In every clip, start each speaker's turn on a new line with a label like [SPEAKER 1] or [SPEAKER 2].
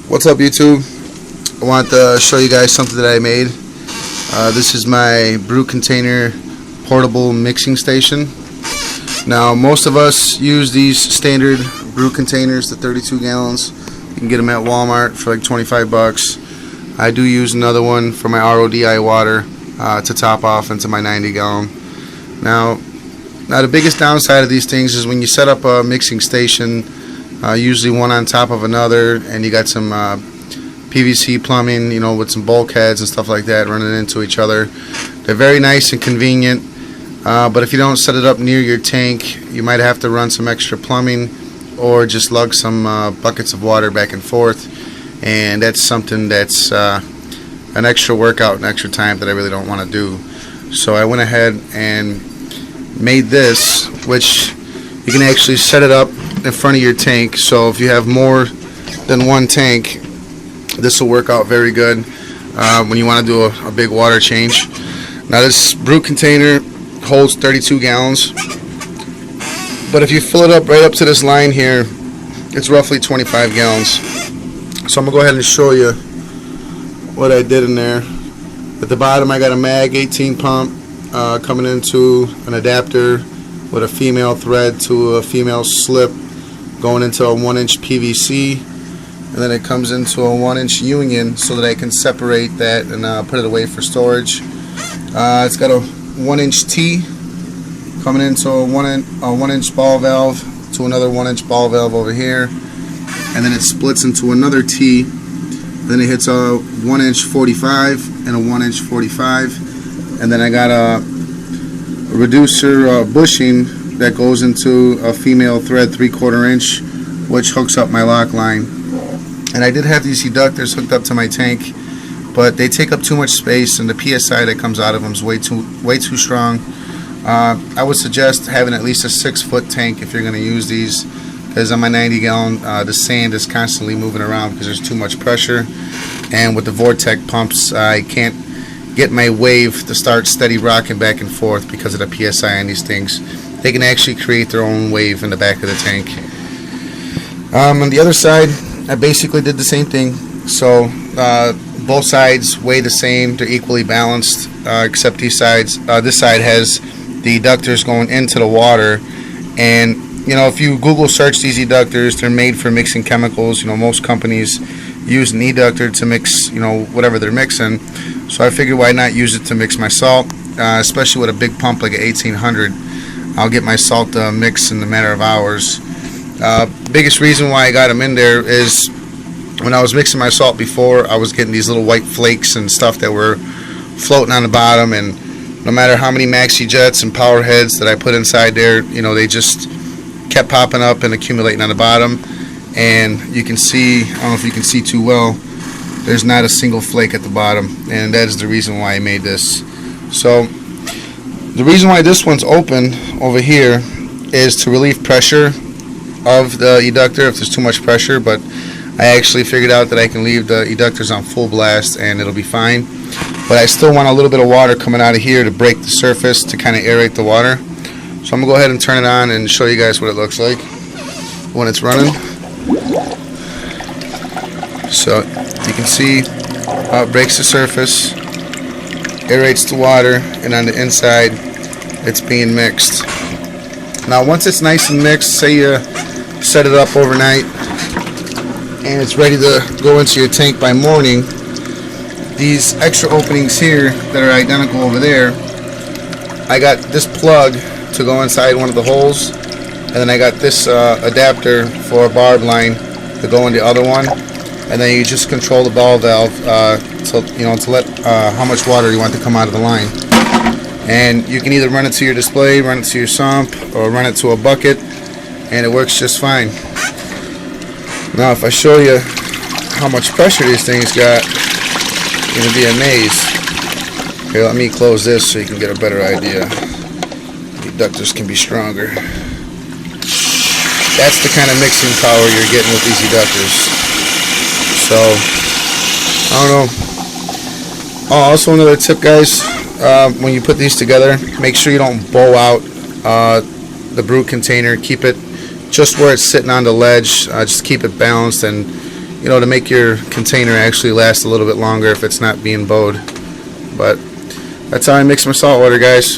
[SPEAKER 1] What's up, YouTube? I want to show you guys something that I made. This is my brew container portable mixing station. Now, most of us use these standard brew containers, the 32 gallons. You can get them at Walmart for like 25 bucks. I do use another one for my RODI water to top off into my 90 gallon. Now the biggest downside of these things is when you set up a mixing station, usually one on top of another, and you got some PVC plumbing, with some bulkheads and stuff like that running into each other. They're very nice and convenient, but if you don't set it up near your tank, you might have to run some extra plumbing or just lug some buckets of water back and forth, and that's something that's an extra workout and extra time that I really don't want to do. So I went ahead and made this, which you can actually set it up in front of your tank. So if you have more than one tank, this will work out very good when you want to do a big water change. Now, this brew container holds 32 gallons, but if you fill it up right up to this line here, it's roughly 25 gallons. So I'm gonna go ahead and show you what I did in there. At the bottom, I got a mag 18 pump coming into an adapter with a female thread to a female slip going into a 1-inch PVC, and then it comes into a 1-inch union so that I can separate that and put it away for storage. It's got a 1-inch T coming into a 1-inch ball valve to another 1-inch ball valve over here, and then it splits into another T. Then it hits a 1-inch 45 and a 1-inch 45, and then I got a reducer bushing that goes into a female thread 3/4 inch, which hooks up my lock line. And I did have these eductors hooked up to my tank, but they take up too much space, and the PSI that comes out of them is way too strong. I would suggest having at least a 6-foot tank if you're going to use these, because on my 90 gallon the sand is constantly moving around because there's too much pressure, and with the Vortec pumps I can't get my wave to start steady rocking back and forth because of the PSI on these things. They can actually create their own wave in the back of the tank. On the other side, I basically did the same thing. So both sides weigh the same, they're equally balanced, except these sides. This side has the eductors going into the water, and if you Google search these eductors, they're made for mixing chemicals. Most companies use an eductor to mix whatever they're mixing, so I figured why not use it to mix my salt, especially with a big pump like an 1800. I'll get my salt mixed in a matter of hours. Biggest reason why I got them in there is when I was mixing my salt before, I was getting these little white flakes and stuff that were floating on the bottom, and no matter how many maxi jets and power heads that I put inside there, they just kept popping up and accumulating on the bottom. And you can see, I don't know if you can see too well, there's not a single flake at the bottom, and that is the reason why I made this. So the reason why this one's open over here is to relieve pressure of the eductor if there's too much pressure, but I actually figured out that I can leave the eductors on full blast and it'll be fine. But I still want a little bit of water coming out of here to break the surface to kind of aerate the water. So I'm going to go ahead and turn it on and show you guys what it looks like when it's running. So you can see how it breaks the surface, aerates the water, and on the inside it's being mixed. Now once it's nice and mixed, say you set it up overnight and it's ready to go into your tank by morning, these extra openings here that are identical over there, I got this plug to go inside one of the holes, and then I got this adapter for a barb line to go in the other one, and then you just control the ball valve to let how much water you want to come out of the line. And you can either run it to your display, run it to your sump, or run it to a bucket, and it works just fine. Now if I show you how much pressure these things got, you're going to be amazed. Here, let me close this so you can get a better idea. The eductors can be stronger. That's the kind of mixing power you're getting with these eductors. So, I don't know. Oh, also another tip, guys. When you put these together, make sure you don't bow out the brew container. Keep it just where it's sitting on the ledge. Just keep it balanced, and you know, to make your container actually last a little bit longer if it's not being bowed. But that's how I mix my saltwater, guys.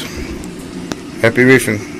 [SPEAKER 1] Happy reefing.